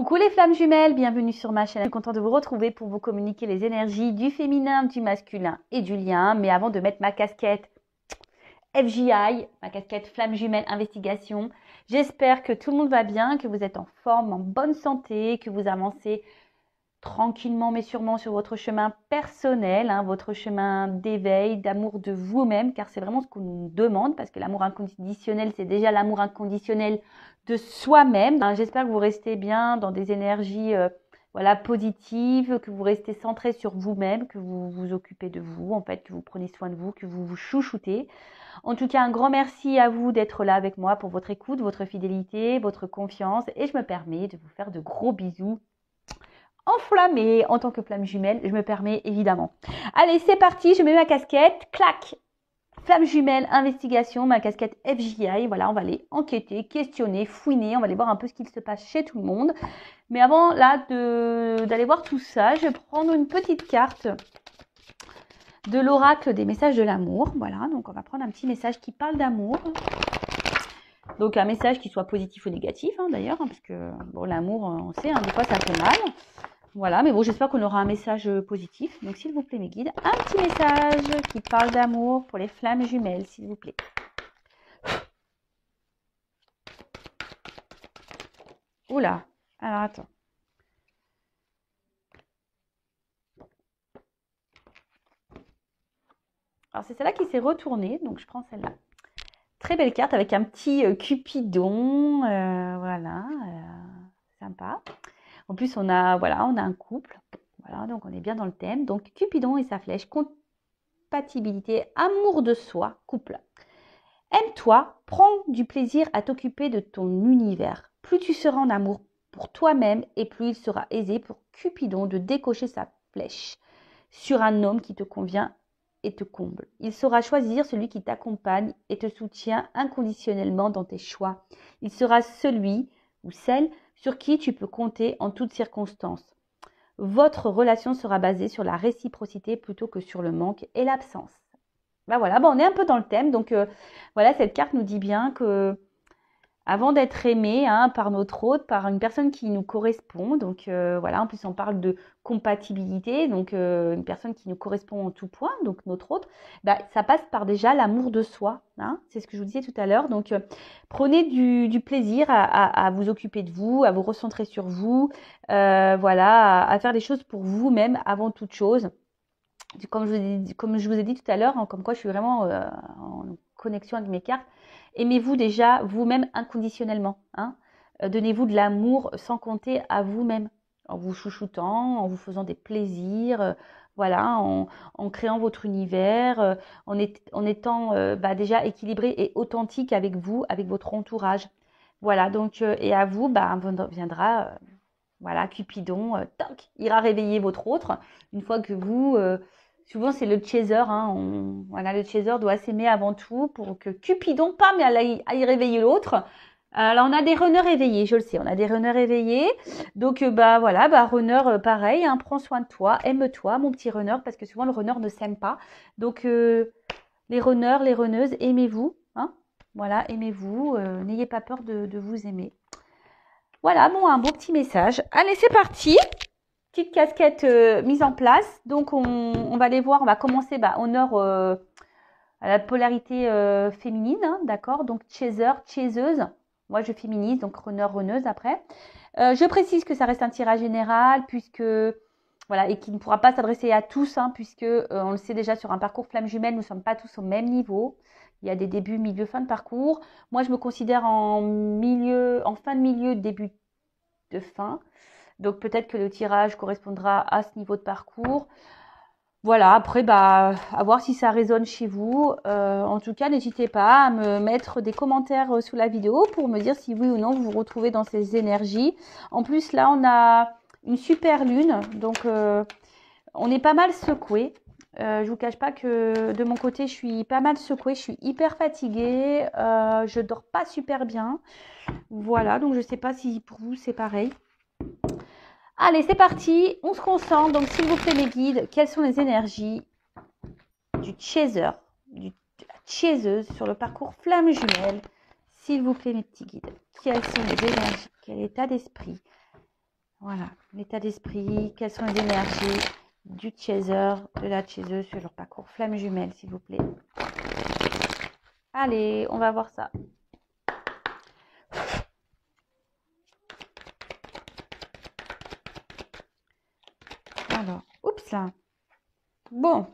Coucou les flammes jumelles, bienvenue sur ma chaîne. Je suis contente de vous retrouver pour vous communiquer les énergies du féminin, du masculin et du lien. Mais avant de mettre ma casquette FJI, ma casquette flamme jumelle investigation, j'espère que tout le monde va bien, que vous êtes en forme, en bonne santé, que vous avancez tranquillement mais sûrement sur votre chemin personnel, votre chemin d'éveil, d'amour de vous-même, car c'est vraiment ce qu'on nous demande, parce que l'amour inconditionnel, c'est déjà l'amour inconditionnel de soi-même. J'espère que vous restez bien dans des énergies positives, que vous restez centré sur vous-même, que vous vous occupez de vous, en fait, que vous prenez soin de vous, que vous vous chouchoutez. En tout cas, un grand merci à vous d'être là avec moi pour votre écoute, votre fidélité, votre confiance, et je me permets de vous faire de gros bisous enflammée en tant que flamme jumelle, je me permets évidemment. Allez, c'est parti, je mets ma casquette, clac, flamme jumelle, investigation, ma casquette FJI, voilà, on va aller enquêter, questionner, fouiner, on va aller voir un peu ce qu'il se passe chez tout le monde. Mais avant là d'aller voir tout ça, je vais prendre une petite carte de l'oracle des messages de l'amour, voilà, donc on va prendre un petit message qui parle d'amour. Donc un message qui soit positif ou négatif d'ailleurs, parce que bon, l'amour, on sait, des fois ça fait mal. Voilà, mais bon, j'espère qu'on aura un message positif. Donc, s'il vous plaît, mes guides, un petit message qui parle d'amour pour les flammes jumelles, s'il vous plaît. Oula, alors attends. Alors, c'est celle-là qui s'est retournée, donc je prends celle-là. Très belle carte avec un petit Cupidon, voilà, sympa. En plus, on a un couple, voilà, donc on est bien dans le thème. Donc, Cupidon et sa flèche, compatibilité, amour de soi, couple. Aime-toi, prends du plaisir à t'occuper de ton univers. Plus tu seras en amour pour toi-même et plus il sera aisé pour Cupidon de décocher sa flèche sur un homme qui te convient et te comble. Il saura choisir celui qui t'accompagne et te soutient inconditionnellement dans tes choix. Il sera celui ou celle sur qui tu peux compter en toutes circonstances. Votre relation sera basée sur la réciprocité plutôt que sur le manque et l'absence. Ben voilà, on est un peu dans le thème. Donc voilà, cette carte nous dit bien que avant d'être aimé par notre hôte, par une personne qui nous correspond, donc voilà, en plus on parle de compatibilité, donc une personne qui nous correspond en tout point, donc notre hôte, ça passe par déjà l'amour de soi, c'est ce que je vous disais tout à l'heure. Donc prenez du plaisir à vous occuper de vous, à vous recentrer sur vous, voilà, à faire des choses pour vous-même avant toute chose. Comme je vous ai dit tout à l'heure, comme quoi je suis vraiment en connexion avec mes cartes, aimez-vous déjà vous-même inconditionnellement. Donnez-vous de l'amour sans compter à vous-même, en vous chouchoutant, en vous faisant des plaisirs, voilà, en créant votre univers, en étant déjà équilibré et authentique avec vous, avec votre entourage. Voilà, donc, et à vous, viendra... voilà, Cupidon, toc, ira réveiller votre autre. Une fois que vous, souvent c'est le chaser, voilà, le chaser doit s'aimer avant tout pour que Cupidon, pam, aille réveiller l'autre. Alors on a des runners éveillés, je le sais, on a des runners éveillés. Donc voilà, runner pareil, prends soin de toi, aime-toi mon petit runner, parce que souvent le runner ne s'aime pas. Donc les runners, les runneuses, aimez-vous, voilà, aimez-vous, n'ayez pas peur de vous aimer. Voilà, un beau petit message. Allez, c'est parti. Petite casquette mise en place. Donc, on va aller voir. On va commencer honneur à la polarité féminine. D'accord. Donc, chaser, chaseuse. Moi, je féminise. Donc, runner, runneuse après. Je précise que ça reste un tirage général puisque... Voilà, et qui ne pourra pas s'adresser à tous, puisque on le sait déjà sur un parcours flamme jumelle, nous ne sommes pas tous au même niveau. Il y a des débuts, milieu, fin de parcours. Moi, je me considère en fin de milieu, début de fin. Donc, peut-être que le tirage correspondra à ce niveau de parcours. Voilà, après, à voir si ça résonne chez vous. En tout cas, n'hésitez pas à me mettre des commentaires sous la vidéo pour me dire si oui ou non vous vous retrouvez dans ces énergies. En plus, là, on a une super lune, donc on est pas mal secoué. Je vous cache pas que de mon côté, je suis pas mal secouée, je suis hyper fatiguée, je dors pas super bien. Voilà, donc je sais pas si pour vous c'est pareil. Allez, c'est parti, on se concentre. Donc, s'il vous plaît, mes guides, quelles sont les énergies du chaser, de la chaseuse sur le parcours flamme jumelle? S'il vous plaît, mes petits guides, quelles sont les énergies? Quel état d'esprit Voilà, l'état d'esprit, quelles sont les énergies du chaser, de la chaseuse sur leur parcours. Flamme jumelle, s'il vous plaît. Allez, on va voir ça. Alors, oups là. Bon.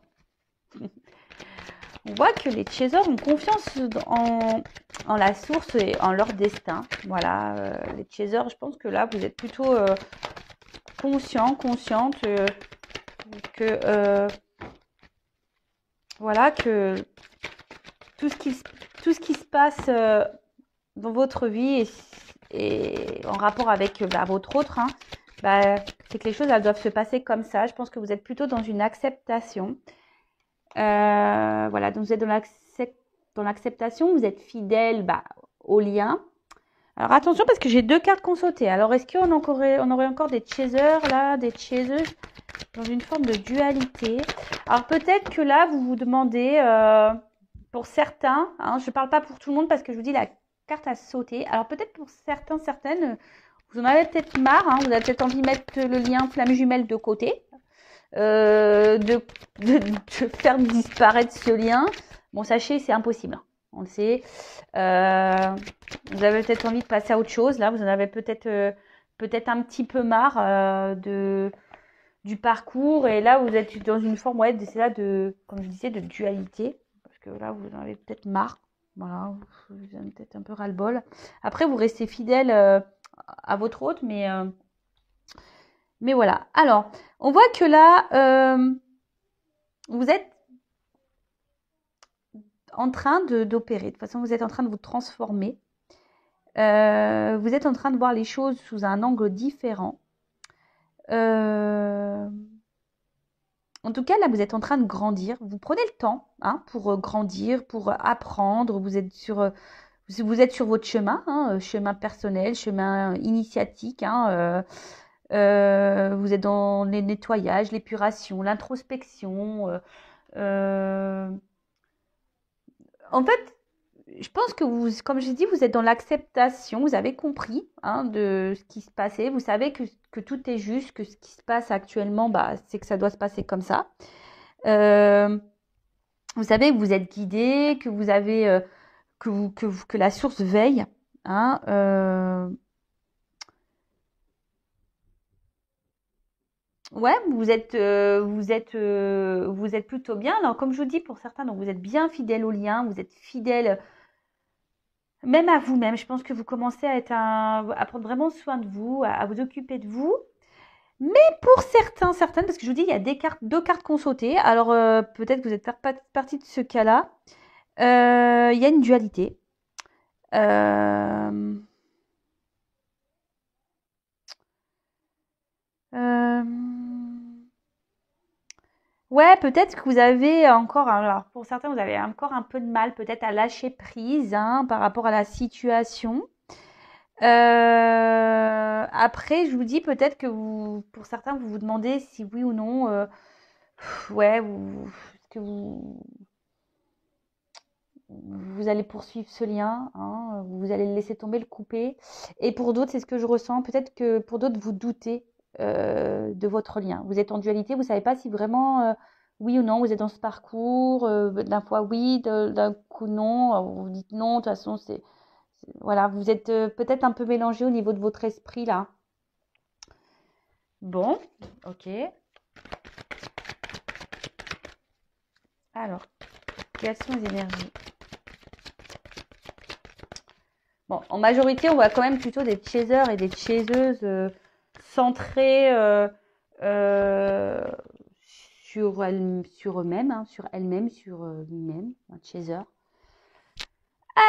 On voit que les chasers ont confiance en la source et en leur destin. Voilà, les chasers, je pense que là, vous êtes plutôt consciente que voilà, que tout ce qui se passe dans votre vie et en rapport avec votre autre, hein, c'est que les choses elles doivent se passer comme ça. Je pense que vous êtes plutôt dans une acceptation. Voilà, donc vous êtes dans l'acceptation, vous êtes fidèle au lien. Alors attention parce que j'ai deux cartes qu'on sautait. Alors est-ce qu'on on aurait encore des chasers là, des chaseuses dans une forme de dualité? Alors peut-être que là vous vous demandez, pour certains, hein, je ne parle pas pour tout le monde parce que je vous dis la carte a sauté. Alors peut-être pour certains, certaines, vous en avez peut-être marre, hein, vous avez peut-être envie de mettre le lien flamme jumelle de côté, de faire disparaître ce lien. Bon, sachez, c'est impossible. On le sait. Vous avez peut-être envie de passer à autre chose. Là, vous en avez peut-être un petit peu marre du parcours. Et là, vous êtes dans une forme, ouais, c'est là comme je disais, de dualité. Parce que là, vous en avez peut-être marre. Voilà, vous avez peut-être un peu ras-le-bol. Après, vous restez fidèle à votre hôte, mais voilà. Alors, on voit que là, vous êtes en train d'opérer. De toute façon, vous êtes en train de vous transformer. Vous êtes en train de voir les choses sous un angle différent. En tout cas, là, vous êtes en train de grandir. Vous prenez le temps pour grandir, pour apprendre. Vous êtes sur votre chemin, chemin personnel, chemin initiatique. Vous êtes dans les nettoyages, l'épuration, l'introspection. En fait, je pense que vous, comme j'ai dit, vous êtes dans l'acceptation. Vous avez compris de ce qui se passait. Vous savez que tout est juste, que ce qui se passe actuellement, c'est que ça doit se passer comme ça. Vous savez que vous êtes guidé, que vous avez que la source veille. Ouais, vous êtes plutôt bien. Alors, comme je vous dis, pour certains, donc vous êtes bien fidèle au lien, vous êtes fidèle même à vous-même. Je pense que vous commencez à prendre vraiment soin de vous, à vous occuper de vous. Mais pour certaines, parce que je vous dis, il y a deux cartes qu'on sautait. Alors, peut-être que vous êtes partie de ce cas-là. Il y a une dualité. Euh, euh, Ouais, peut-être que vous avez encore, alors pour certains, vous avez encore un peu de mal peut-être à lâcher prise par rapport à la situation. Après, je vous dis peut-être que pour certains, vous vous demandez si oui ou non, ouais, est-ce que vous allez poursuivre ce lien, vous allez le laisser tomber, le couper. Et pour d'autres, c'est ce que je ressens. Peut-être que pour d'autres, vous doutez de votre lien. Vous êtes en dualité, vous ne savez pas si vraiment, oui ou non, vous êtes dans ce parcours. D'un fois oui, d'un coup non. Vous dites non, de toute façon, voilà, vous êtes peut-être un peu mélangé au niveau de votre esprit là. Bon, ok. Alors, quelles sont les énergies? Bon, en majorité, on voit quand même plutôt des chasers et des chaseuses centrés sur eux-mêmes, sur elles-mêmes, sur lui-même, un chaser.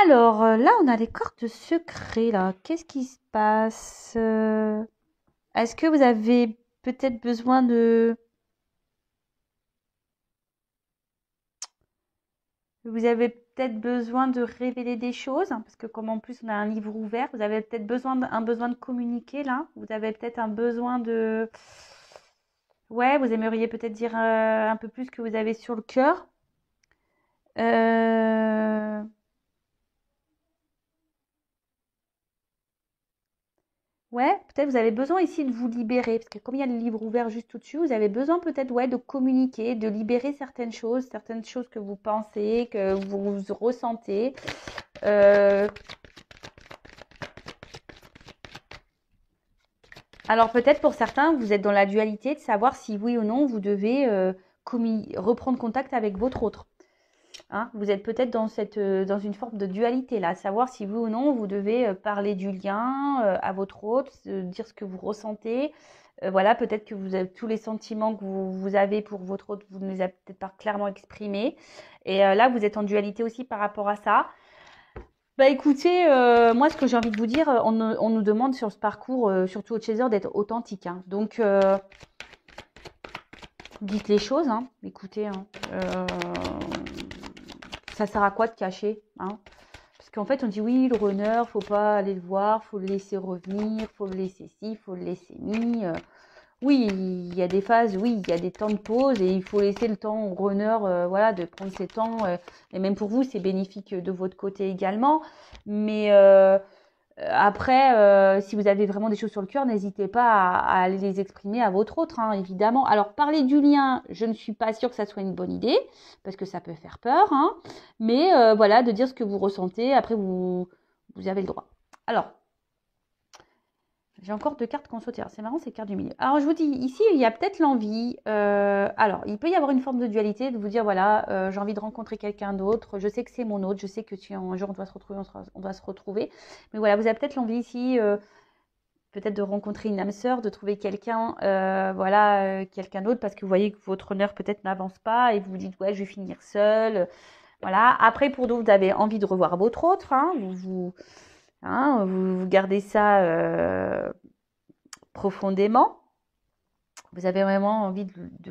Alors, là, on a les cartes secrets, là. Qu'est-ce qui se passe? Est-ce que vous avez peut-être besoin de... Vous avez peut-être besoin de révéler des choses, parce que comme en plus on a un livre ouvert, vous avez peut-être un besoin de communiquer là. Vous avez peut-être un besoin de... Ouais, vous aimeriez peut-être dire un peu plus que vous avez sur le cœur. Euh, Ouais, peut-être vous avez besoin ici de vous libérer, parce que comme il y a le livre ouvert juste au-dessus, vous avez besoin peut-être ouais, de communiquer, de libérer certaines choses que vous pensez, que vous ressentez. Euh, alors peut-être pour certains, vous êtes dans la dualité de savoir si oui ou non vous devez reprendre contact avec votre autre. Hein, vous êtes peut-être dans une forme de dualité là, savoir si oui ou non vous devez parler du lien à votre autre, dire ce que vous ressentez. Voilà, peut-être que vous avez tous les sentiments que vous avez pour votre autre, vous ne les avez peut-être pas clairement exprimés. Et là, vous êtes en dualité aussi par rapport à ça. Bah écoutez, moi ce que j'ai envie de vous dire, on nous demande sur ce parcours, surtout au Chaser, d'être authentique. Hein. Donc dites les choses, hein. Écoutez, hein. Ça sert à quoi de cacher, hein? Parce qu'en fait, on dit oui, le runner, faut pas aller le voir, faut le laisser revenir, faut le laisser ci, faut le laisser mi. Oui, il y a des phases, oui, il y a des temps de pause et il faut laisser le temps au runner, voilà, de prendre ses temps. Et même pour vous, c'est bénéfique de votre côté également. Mais après, si vous avez vraiment des choses sur le cœur, n'hésitez pas à aller les exprimer à votre autre, hein, évidemment. Alors, parler du lien, je ne suis pas sûre que ça soit une bonne idée, parce que ça peut faire peur, hein. Mais voilà, de dire ce que vous ressentez, après, vous avez le droit. Alors, j'ai encore deux cartes qu'on saute. C'est marrant, ces cartes du milieu. Alors, je vous dis, ici, il y a peut-être l'envie. Alors, il peut y avoir une forme de dualité, de vous dire, voilà, j'ai envie de rencontrer quelqu'un d'autre. Je sais que c'est mon autre. Je sais que si un jour on doit se retrouver, on doit se retrouver. Mais voilà, vous avez peut-être l'envie ici, peut-être de rencontrer une âme sœur, de trouver quelqu'un, voilà, quelqu'un d'autre, parce que vous voyez que votre honneur peut-être n'avance pas et vous vous dites, ouais, je vais finir seule. Voilà. Après, pour d'autres, vous avez envie de revoir votre autre. Hein, vous gardez ça profondément. Vous avez vraiment envie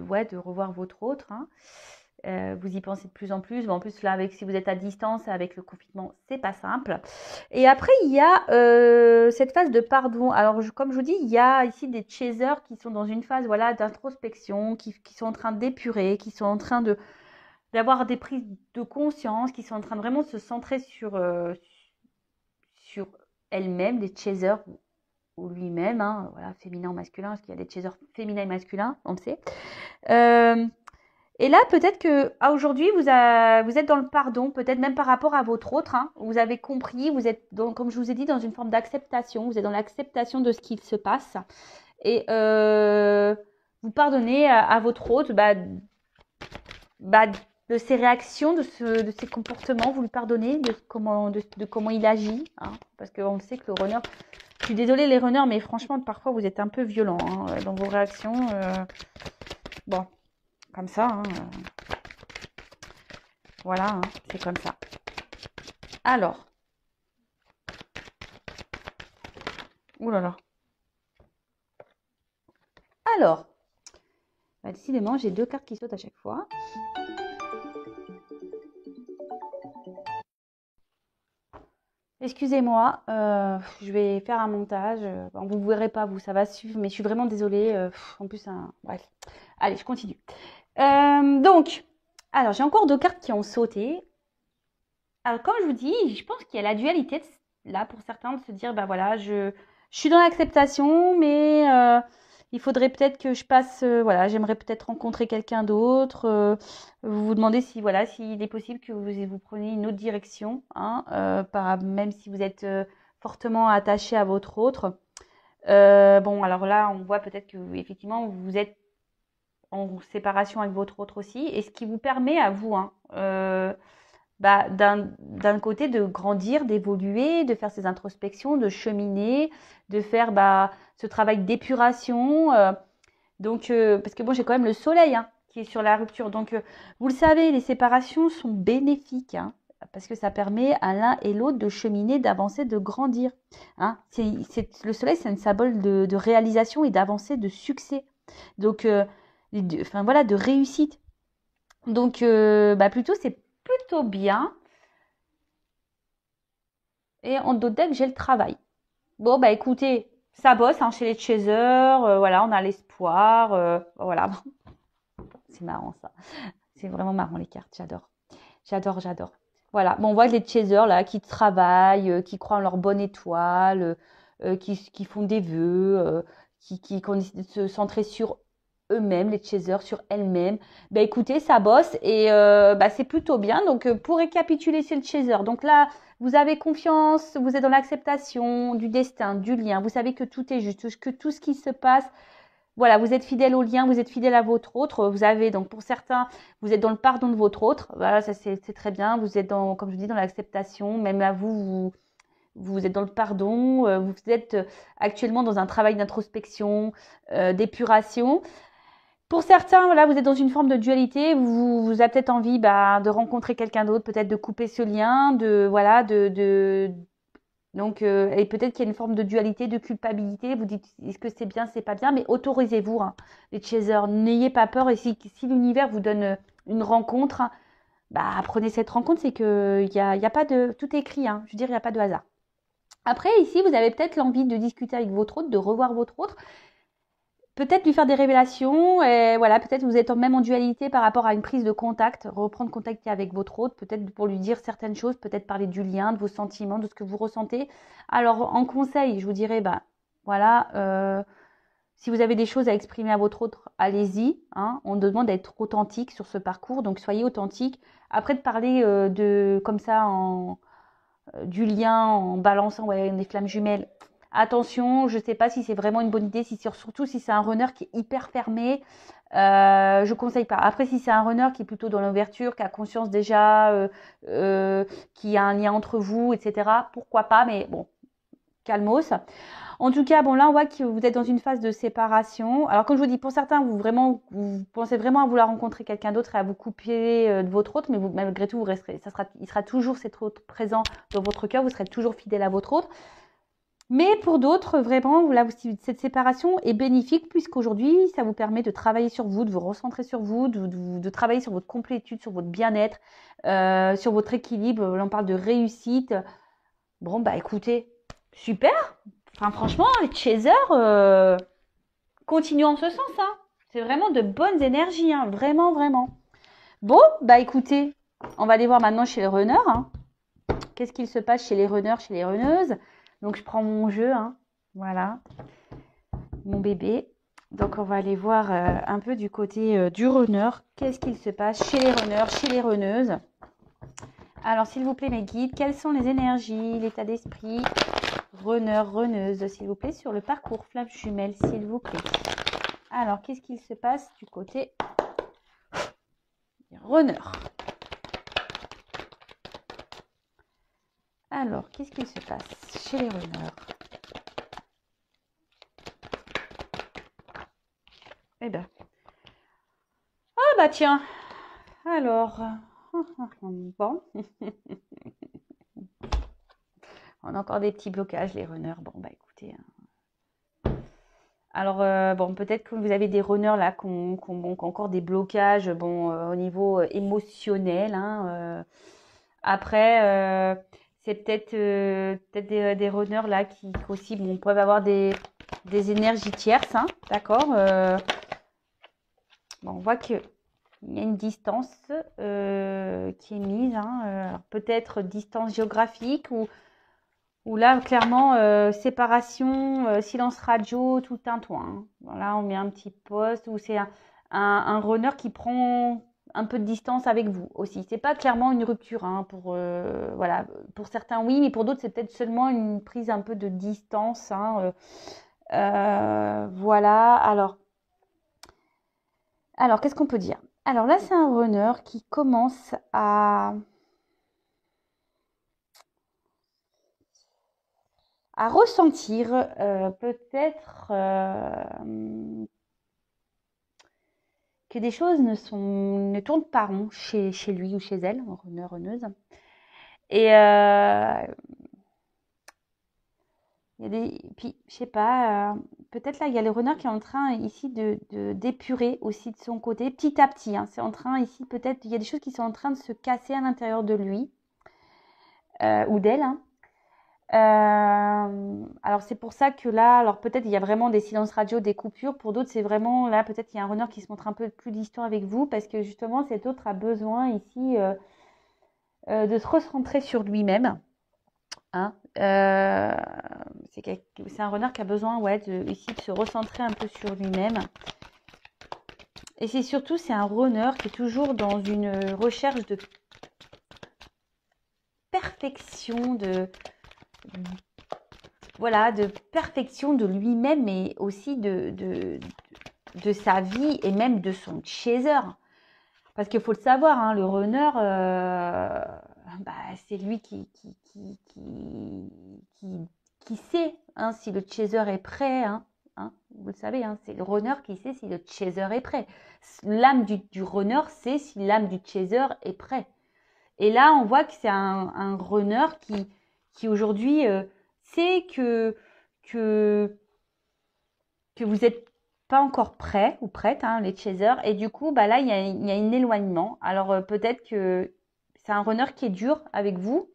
ouais, de revoir votre autre. Hein. Vous y pensez de plus en plus. Mais en plus, là, si vous êtes à distance, avec le confinement, c'est pas simple. Et après, il y a cette phase de pardon. Alors, comme je vous dis, il y a ici des chasers qui sont dans une phase voilà, d'introspection, qui sont en train d'épurer, qui sont en train d'avoir des prises de conscience, qui sont en train de vraiment se centrer sur elles-mêmes, des chasers ou lui-même, hein, voilà, féminin ou masculin, parce qu'il y a des chasers féminins et masculins, on le sait. Et là, peut-être que aujourd'hui, vous êtes dans le pardon, peut-être même par rapport à votre autre. Hein, vous avez compris, vous êtes, comme je vous ai dit, dans une forme d'acceptation. Vous êtes dans l'acceptation de ce qu'il se passe. Et vous pardonnez à votre autre de ses réactions, de ses comportements. Vous lui pardonnez de comment il agit. Hein, parce qu'on sait que le runner... Je suis désolée les runners, mais franchement, parfois, vous êtes un peu violents hein, dans vos réactions. Bon, comme ça. Hein, voilà, hein, c'est comme ça. Alors. Ouh là là. Alors. Bah, décidément, j'ai deux cartes qui sautent à chaque fois. Excusez-moi, je vais faire un montage. Bon, vous ne verrez pas, vous, ça va suivre, mais je suis vraiment désolée. En plus, bref. Allez, je continue. Donc, alors, j'ai encore deux cartes qui ont sauté. Alors, comme je vous dis, je pense qu'il y a la dualité là pour certains de se dire, bah voilà, je suis dans l'acceptation, mais il faudrait peut-être que je passe, voilà, j'aimerais peut-être rencontrer quelqu'un d'autre. Vous vous demandez si, voilà, s'il est possible que vous preniez une autre direction, hein, même si vous êtes fortement attaché à votre autre. Bon, alors là, on voit peut-être que effectivement, vous êtes en séparation avec votre autre aussi, et ce qui vous permet à vous, hein, d'un côté de grandir, d'évoluer, de faire ces introspections, de cheminer, de faire ce travail d'épuration. Donc, parce que bon, j'ai quand même le soleil hein, qui est sur la rupture. Donc, vous le savez, les séparations sont bénéfiques. Hein, parce que ça permet à l'un et l'autre de cheminer, d'avancer, de grandir. Hein. Le soleil, c'est un symbole de réalisation et d'avancée, de succès. Donc, enfin voilà, de réussite. Donc, plutôt, c'est plutôt bien. Et en dos deck, j'ai le travail. Bon, bah écoutez, ça bosse hein, chez les chasers. Voilà, on a l'espoir. Voilà, c'est marrant ça. C'est vraiment marrant les cartes, j'adore. J'adore, j'adore. Voilà, bon, on voit les chasers là qui travaillent, qui croient en leur bonne étoile. qui font des vœux, qui ont décidé de se centrer sur eux-mêmes, les chasers, sur elles-mêmes. Ben écoutez, ça bosse et c'est plutôt bien. Donc pour récapituler, c'est le chaser. Donc là, vous avez confiance, vous êtes dans l'acceptation du destin, du lien. Vous savez que tout est juste, que tout ce qui se passe, voilà, vous êtes fidèle au lien, vous êtes fidèle à votre autre. Vous avez donc pour certains, vous êtes dans le pardon de votre autre. Voilà, ça c'est très bien. Vous êtes dans, comme je dis, dans l'acceptation. Même à vous êtes dans le pardon. Vous êtes actuellement dans un travail d'introspection, d'épuration. Pour certains, voilà, vous êtes dans une forme de dualité. Vous avez peut-être envie de rencontrer quelqu'un d'autre, peut-être de couper ce lien, donc, et peut-être qu'il y a une forme de dualité, de culpabilité. Vous dites, est-ce que c'est bien, c'est pas bien, mais autorisez-vous, hein, les chasers. N'ayez pas peur. Et si l'univers vous donne une rencontre, prenez cette rencontre. C'est que y a pas de, tout est écrit, hein. Je veux dire, il n'y a pas de hasard. Après, ici, vous avez peut-être l'envie de discuter avec votre autre, de revoir votre autre. Peut-être lui faire des révélations et voilà, peut-être vous êtes même en dualité par rapport à une prise de contact, reprendre contact avec votre hôte, peut-être pour lui dire certaines choses, peut-être parler du lien, de vos sentiments, de ce que vous ressentez. Alors en conseil, je vous dirais, si vous avez des choses à exprimer à votre autre, allez-y. Hein, on demande d'être authentique sur ce parcours, donc soyez authentique. Après de parler comme ça du lien en balançant des flammes jumelles. Attention, je ne sais pas si c'est vraiment une bonne idée, surtout si c'est un runner qui est hyper fermé. Je ne conseille pas. Après, si c'est un runner qui est plutôt dans l'ouverture, qui a conscience déjà, qui a un lien entre vous, etc., pourquoi pas, mais bon, calmos. En tout cas, bon, là, on voit que vous êtes dans une phase de séparation. Alors, comme je vous dis, pour certains, vous pensez vraiment à vouloir rencontrer quelqu'un d'autre et à vous couper de votre autre, mais malgré tout, il sera toujours cet autre présent dans votre cœur, vous serez toujours fidèle à votre autre. Mais pour d'autres, vraiment, là, cette séparation est bénéfique puisqu'aujourd'hui, ça vous permet de travailler sur vous, de vous recentrer sur vous, de travailler sur votre complétude, sur votre bien-être, sur votre équilibre. Là, on parle de réussite. Bon, écoutez, super. Enfin, franchement, les chasers, continuent en ce sens. Hein. C'est vraiment de bonnes énergies. Hein. Vraiment, vraiment. Bon, écoutez, on va aller voir maintenant chez les runners. Hein. Qu'est-ce qu'il se passe chez les runners, chez les runneuses? Donc, je prends mon jeu. Hein. Voilà. Mon bébé. Donc, on va aller voir un peu du côté du runner. Qu'est-ce qu'il se passe chez les runners, chez les runneuses? Alors, s'il vous plaît, mes guides, quelles sont les énergies, l'état d'esprit runner, runneuse, s'il vous plaît, sur le parcours flamme jumelle, s'il vous plaît. Alors, qu'est-ce qu'il se passe du côté runner? Alors, qu'est-ce qu'il se passe chez les runners? Eh ben. Ah tiens. Alors. Bon. On a encore des petits blocages, les runners. Bon, écoutez. Alors, peut-être que vous avez des runners là qui ont encore des blocages au niveau émotionnel. Hein, après, c'est peut-être des runners là qui aussi peuvent avoir des énergies tierces. Hein, d'accord on voit qu'il y a une distance qui est mise. Hein, peut-être distance géographique ou là, clairement, séparation, silence radio, tout un toit. Hein. Voilà, on met un petit poste où c'est un runner qui prend un peu de distance avec vous aussi. C'est pas clairement une rupture. Hein, pour certains, oui, mais pour d'autres, c'est peut-être seulement une prise un peu de distance. Hein, voilà, alors qu'est-ce qu'on peut dire? Alors là, c'est un runner qui commence à ressentir peut-être que des choses ne tournent pas rond chez lui ou chez elle, runner, runneuse. Et puis, je sais pas, peut-être là, il y a le runner qui est en train ici d'épurer aussi de son côté, petit à petit. Hein, c'est en train ici, peut-être, il y a des choses qui sont en train de se casser à l'intérieur de lui ou d'elle. Hein. Alors c'est pour ça que là, alors peut-être il y a vraiment des silences radio, des coupures. Pour d'autres, c'est vraiment là, peut-être il y a un runner qui se montre un peu plus distant avec vous parce que justement cet autre a besoin ici de se recentrer sur lui-même. Hein, c'est un runner qui a besoin ici de se recentrer un peu sur lui-même. Et c'est surtout, c'est un runner qui est toujours dans une recherche de perfection, de perfection de lui-même, mais aussi de sa vie et même de son chaser. Parce qu'il faut le savoir, hein, le runner, c'est lui qui sait hein, si le chaser est prêt. Hein, vous le savez, hein, c'est le runner qui sait si le chaser est prêt. L'âme du runner sait si l'âme du chaser est prêt. Et là, on voit que c'est un runner qui aujourd'hui sait que vous n'êtes pas encore prêt ou prête, hein, les chasers. Et du coup, là, il y a un éloignement. Alors, peut-être que c'est un runner qui est dur avec vous.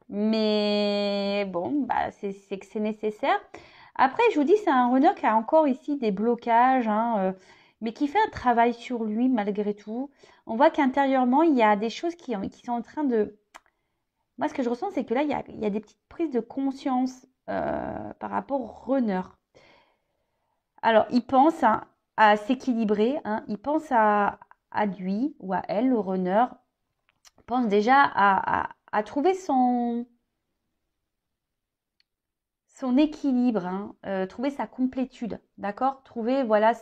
Mais bon, c'est que c'est nécessaire. Après, je vous dis, c'est un runner qui a encore ici des blocages, hein, mais qui fait un travail sur lui malgré tout. On voit qu'intérieurement, il y a des choses qui sont en train de... Moi, ce que je ressens, c'est que là, il y a des petites prises de conscience par rapport au runner. Alors, il pense à s'équilibrer, hein, il pense à lui ou à elle, le runner, pense déjà à trouver son équilibre, hein, trouver sa complétude, d'accord? Trouver, voilà,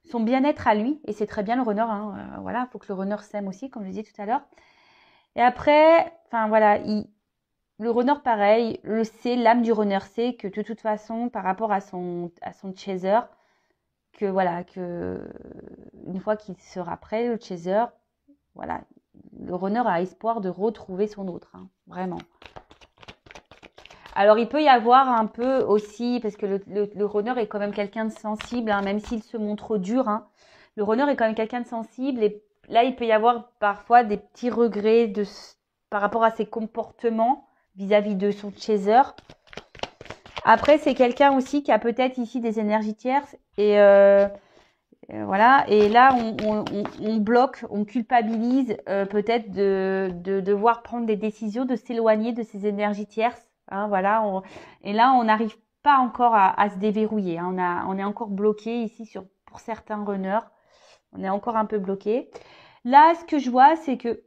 son bien-être à lui, et c'est très bien le runner, hein, voilà, il faut que le runner s'aime aussi, comme je disais tout à l'heure. Et après, enfin voilà, le runner pareil, le sait, l'âme du runner sait que de toute façon, par rapport à son chaser, que voilà, que une fois qu'il sera prêt, le chaser, voilà, le runner a espoir de retrouver son autre, hein, vraiment. Alors, il peut y avoir un peu aussi, parce que le runner est quand même quelqu'un de sensible, hein, même s'il se montre dur, hein, le runner est quand même quelqu'un de sensible, et là, il peut y avoir parfois des petits regrets par rapport à ses comportements vis-à-vis de son chaser. Après, c'est quelqu'un aussi qui a peut-être ici des énergies tierces, et voilà, et là on bloque, on culpabilise peut-être de devoir prendre des décisions, de s'éloigner de ces énergies tierces. Hein, voilà, et là on n'arrive pas encore à se déverrouiller. Hein, on est encore bloqué ici pour certains runners. On est encore un peu bloqué. Là, ce que je vois, c'est que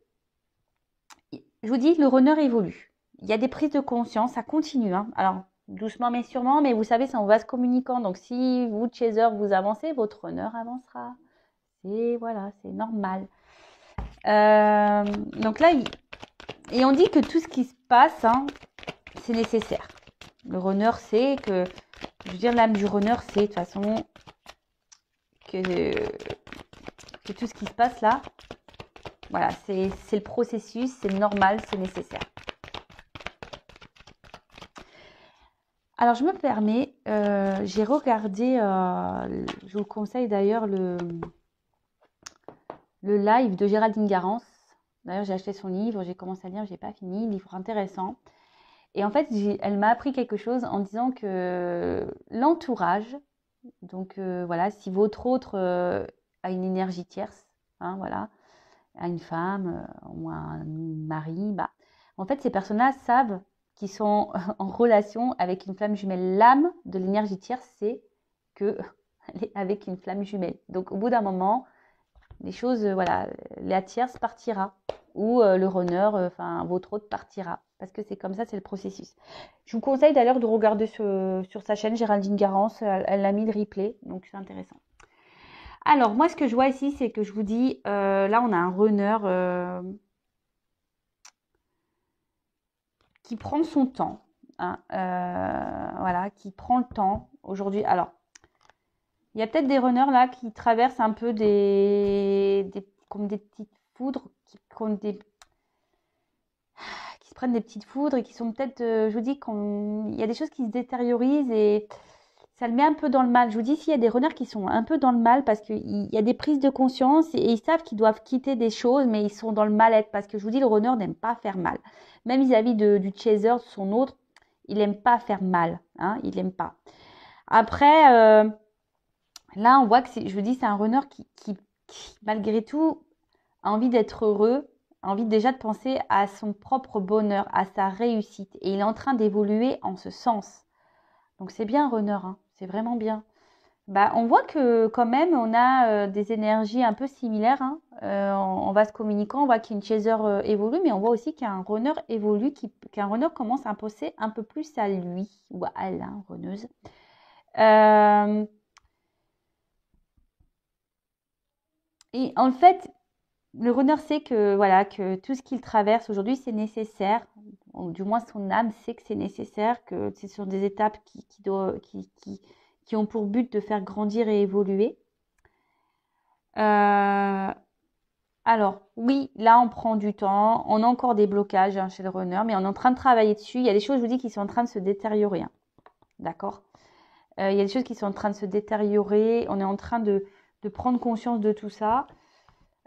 je vous dis, le runner évolue. Il y a des prises de conscience, ça continue. Hein. Alors, doucement mais sûrement, mais vous savez, c'est en vase communicant. Donc, si vous, chaser, vous avancez, votre runner avancera. Et voilà, c'est normal. Donc là, et on dit que tout ce qui se passe, hein, c'est nécessaire. Le runner sait que, je veux dire, l'âme du runner sait de toute façon que tout ce qui se passe là, voilà, c'est le processus, c'est normal, c'est nécessaire. Alors, je me permets, j'ai regardé, je vous conseille d'ailleurs le live de Géraldine Garance. D'ailleurs, j'ai acheté son livre, j'ai commencé à lire, j'ai pas fini, livre intéressant. Et en fait, elle m'a appris quelque chose en disant que l'entourage, donc voilà, si votre autre a une énergie tierce, hein, voilà, a une femme ou un mari, en fait, ces personnes-là savent qu'ils sont en relation avec une flamme jumelle. L'âme de l'énergie tierce, c'est qu'elle est avec une flamme jumelle. Donc, au bout d'un moment, les choses, voilà, la tierce partira ou le runner, votre autre partira. Parce que c'est comme ça, c'est le processus. Je vous conseille d'ailleurs de regarder sur sa chaîne, Géraldine Garance, elle a mis le replay, donc c'est intéressant. Alors, moi, ce que je vois ici, c'est que je vous dis, là, on a un runner qui prend son temps, hein, voilà, qui prend le temps aujourd'hui. Alors, il y a peut-être des runners là qui traversent un peu comme des petites foudres, qui se prennent des petites foudres et qui sont peut-être, je vous dis, il y a des choses qui se détériorisent et ça le met un peu dans le mal. Je vous dis, s'il y a des runners qui sont un peu dans le mal parce qu'il y a des prises de conscience et ils savent qu'ils doivent quitter des choses, mais ils sont dans le mal-être parce que je vous dis, le runner n'aime pas faire mal. Même vis-à-vis du chaser, de son autre, il n'aime pas faire mal. Hein, il n'aime pas. Après, là, on voit que je vous dis, c'est un runner qui, malgré tout, a envie d'être heureux a envie déjà de penser à son propre bonheur, à sa réussite. Et il est en train d'évoluer en ce sens. Donc c'est bien, runner, hein, c'est vraiment bien. Bah, on voit que quand même, on a des énergies un peu similaires, hein. En vase communicant, on voit qu'une chaser évolue, mais on voit aussi qu'un runner évolue, qu'un runner commence à imposer un peu plus à lui, ou à elle, hein, runneuse. Et en fait, le runner sait que, voilà, que tout ce qu'il traverse aujourd'hui, c'est nécessaire. Ou du moins, son âme sait que c'est nécessaire, que c'est sur des étapes qui ont pour but de faire grandir et évoluer. Alors, oui, là, on prend du temps. On a encore des blocages, hein, chez le runner, mais on est en train de travailler dessus. Il y a des choses, je vous dis, qui sont en train de se détériorer, hein. D'accord? Il y a des choses qui sont en train de se détériorer. On est en train de prendre conscience de tout ça.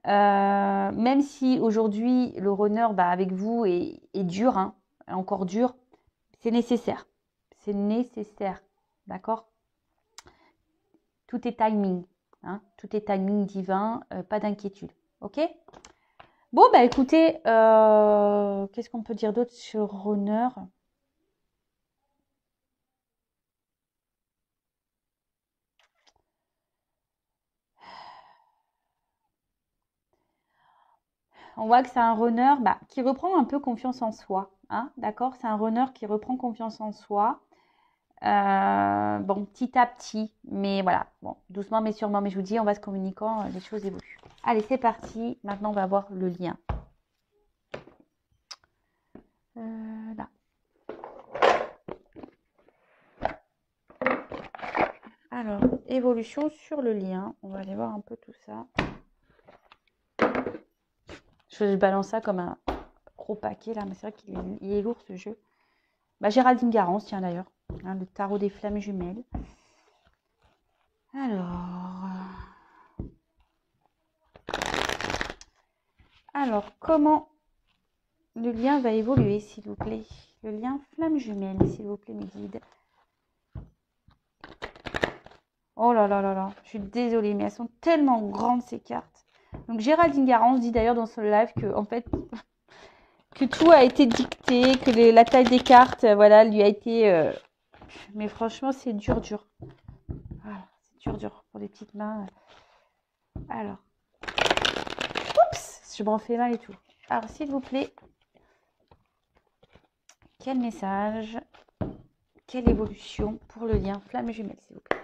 Même si aujourd'hui, le runner, bah, avec vous, est dur, hein, encore dur, c'est nécessaire. C'est nécessaire. D'accord? Tout est timing, hein, tout est timing divin, pas d'inquiétude. Ok? Bon, bah écoutez, qu'est-ce qu'on peut dire d'autre sur runner? On voit que c'est un runner, bah, qui reprend un peu confiance en soi, hein, d'accord? C'est un runner qui reprend confiance en soi. Bon, petit à petit, mais voilà, bon, doucement mais sûrement. Mais je vous dis, en vase communicant, les choses évoluent. Allez, c'est parti. Maintenant, on va voir le lien. Là. Alors, évolution sur le lien. On va aller voir un peu tout ça. Je balance ça comme un gros paquet là, mais c'est vrai qu'il est lourd ce jeu. Bah, Géraldine Garance, tiens d'ailleurs, hein, le tarot des flammes jumelles. Alors, comment le lien va évoluer, s'il vous plaît? Le lien flamme jumelle, s'il vous plaît, mes guides. Oh là là là là, je suis désolée, mais elles sont tellement grandes ces cartes. Donc Géraldine Garance dit d'ailleurs dans son live que, en fait, que tout a été dicté, que la taille des cartes, voilà, lui a été... Mais franchement, c'est dur, dur. Voilà, c'est dur, dur pour les petites mains. Alors. Oups, je m'en fais mal et tout. Alors, s'il vous plaît, quel message, quelle évolution pour le lien flamme jumelle, s'il vous plaît?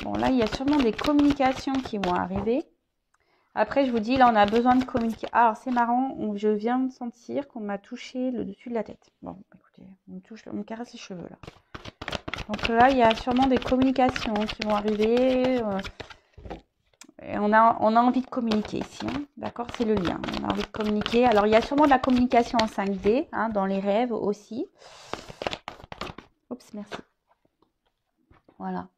Bon, là, il y a sûrement des communications qui vont arriver. Après, je vous dis, là, on a besoin de communiquer. Alors, c'est marrant, je viens de sentir qu'on m'a touché le dessus de la tête. Bon, écoutez, on me caresse les cheveux, là. Donc là, il y a sûrement des communications qui vont arriver. Et on a envie de communiquer ici, hein. D'accord? C'est le lien. On a envie de communiquer. Alors, il y a sûrement de la communication en 5D, hein, dans les rêves aussi. Oups, merci. Voilà.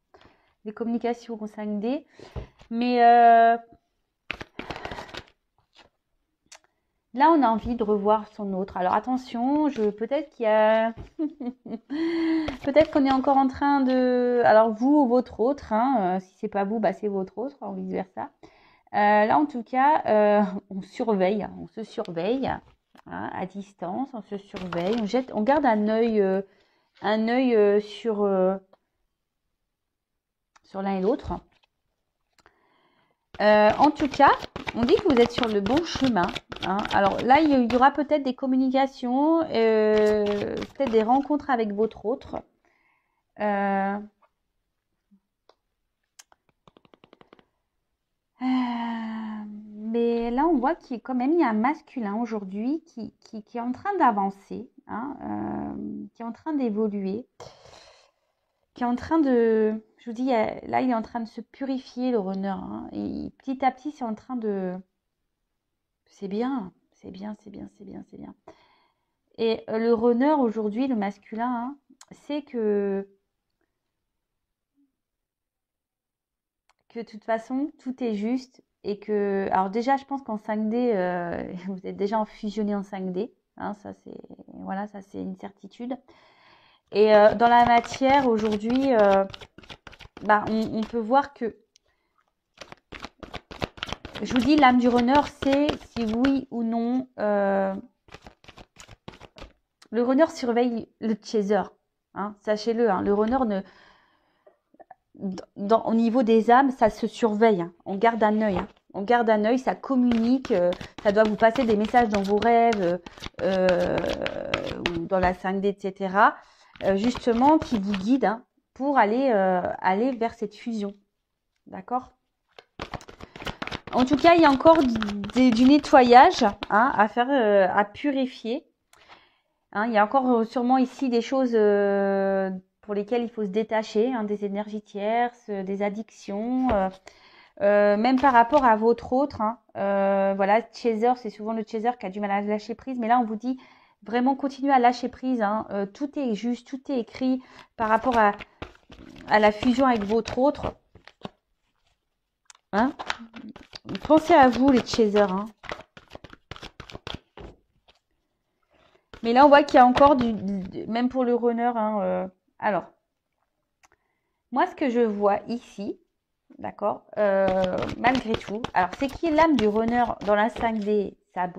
Des communications en 5D. Mais là, on a envie de revoir son autre. Alors, attention, peut-être qu'il y a... peut-être qu'on est encore en train de... Alors, vous ou votre autre, hein, si c'est pas vous, bah, c'est votre autre, ou vice-versa. Là, en tout cas, on surveille, on se surveille, hein, à distance, on se surveille, on garde un œil sur l'un et l'autre. En tout cas, on dit que vous êtes sur le bon chemin, hein. Alors là, il y aura peut-être des communications, peut-être des rencontres avec votre autre. Mais là, on voit qu'il y a quand même un masculin aujourd'hui qui est en train d'avancer, hein, qui est en train d'évoluer, qui est en train de... Je vous dis, là, il est en train de se purifier, le runner, hein, et petit à petit, c'est en train de... C'est bien, c'est bien, c'est bien, c'est bien, c'est bien. Et le runner aujourd'hui, le masculin, hein, c'est que de toute façon, tout est juste et que... Alors déjà, je pense qu'en 5D, vous êtes déjà fusionné en 5D. Hein, ça, c'est voilà, ça, c'est une certitude. Et dans la matière, aujourd'hui, bah, on peut voir que, je vous dis, l'âme du runner, c'est si oui ou non, le runner surveille le chaser. Hein, sachez-le, hein, le runner ne, au niveau des âmes, ça se surveille. Hein, on garde un œil. Hein, on garde un œil, ça communique, ça doit vous passer des messages dans vos rêves, ou dans la 5D, etc. Justement, qui vous guide, hein, pour aller vers cette fusion. D'accord? En tout cas, il y a encore du nettoyage, hein, à faire, à purifier. Hein, il y a encore sûrement ici des choses pour lesquelles il faut se détacher, hein, des énergies tierces, des addictions, même par rapport à votre autre. Hein, voilà, chaser, c'est souvent le chaser qui a du mal à lâcher prise. Mais là, on vous dit vraiment continuez à lâcher prise. Hein, tout est juste, tout est écrit par rapport à la fusion avec votre autre. Hein, pensez à vous, les chasers. Hein. Mais là, on voit qu'il y a encore même pour le runner. Hein, alors, moi, ce que je vois ici, d'accord, malgré tout, alors c'est qui est l'âme du runner dans la 5D, ça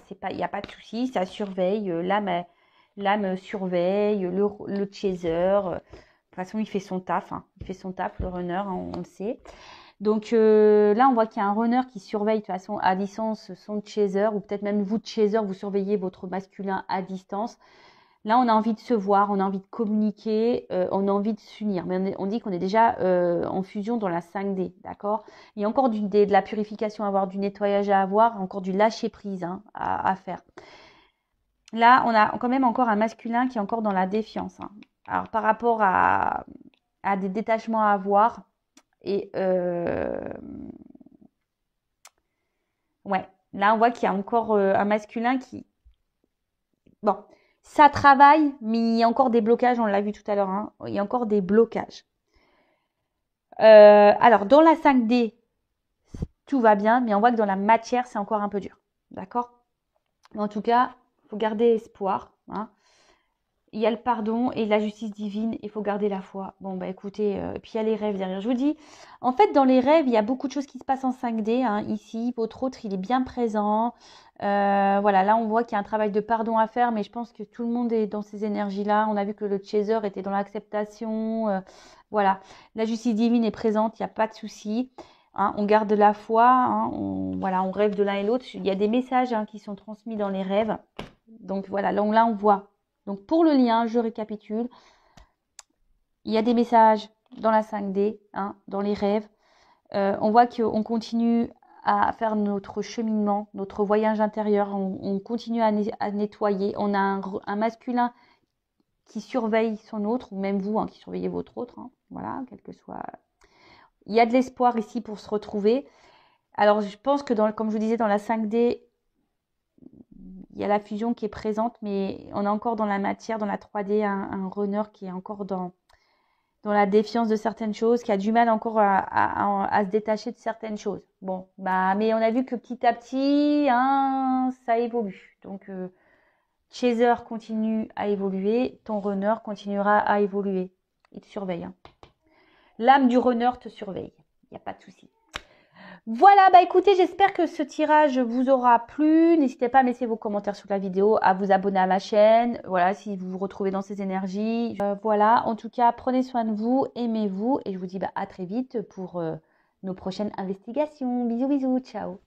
c'est pas, il n'y a pas de souci, ça surveille, l'âme surveille, le chaser, de toute façon, il fait son taf, hein, il fait son taf, le runner, hein, on le sait. Donc là, on voit qu'il y a un runner qui surveille de toute façon à distance son chaser, ou peut-être même vous, chaser, vous surveillez votre masculin à distance. Là, on a envie de se voir, on a envie de communiquer, on a envie de s'unir. Mais on dit qu'on est déjà en fusion dans la 5D, d'accord? Il y a encore de la purification à avoir, du nettoyage à avoir, encore du lâcher-prise, hein, à faire. Là, on a quand même encore un masculin qui est encore dans la défiance. Hein. Alors, par rapport à des détachements à avoir, et ouais, là, on voit qu'il y a encore un masculin qui... Bon, ça travaille, mais il y a encore des blocages, on l'a vu tout à l'heure, hein, il y a encore des blocages. Alors, dans la 5D, tout va bien, mais on voit que dans la matière, c'est encore un peu dur. D'accord? En tout cas, il faut garder espoir. Hein. Il y a le pardon et la justice divine, il faut garder la foi. Bon, bah écoutez, et puis il y a les rêves derrière. Je vous dis, en fait, dans les rêves, il y a beaucoup de choses qui se passent en 5D. Hein, ici, votre autre, il est bien présent. Voilà, là, on voit qu'il y a un travail de pardon à faire, mais je pense que tout le monde est dans ces énergies-là. On a vu que le chaser était dans l'acceptation. Voilà, la justice divine est présente, il n'y a pas de souci. Hein, on garde la foi. Hein, voilà, on rêve de l'un et l'autre. Il y a des messages, hein, qui sont transmis dans les rêves. Donc voilà, là, on voit. Donc pour le lien, je récapitule. Il y a des messages dans la 5D, hein, dans les rêves. On voit qu'on continue à faire notre cheminement, notre voyage intérieur. On continue à nettoyer. On a un masculin qui surveille son autre, ou même vous, hein, qui surveillez votre autre. Hein, voilà, quel que soit. Il y a de l'espoir ici pour se retrouver. Alors je pense que, comme je vous disais, dans la 5D, il y a la fusion qui est présente, mais on est encore dans la matière, dans la 3D, un runner qui est encore dans la défiance de certaines choses, qui a du mal encore à se détacher de certaines choses. Bon, bah, mais on a vu que petit à petit, hein, ça évolue. Donc, chaser continue à évoluer, ton runner continuera à évoluer. Il te surveille. Hein. L'âme du runner te surveille. Il n'y a pas de souci. Voilà, bah écoutez, j'espère que ce tirage vous aura plu. N'hésitez pas à me laisser vos commentaires sous la vidéo, à vous abonner à ma chaîne. Voilà, si vous vous retrouvez dans ces énergies. Voilà, en tout cas, prenez soin de vous, aimez-vous. Et je vous dis à très vite pour nos prochaines investigations. Bisous, bisous, ciao.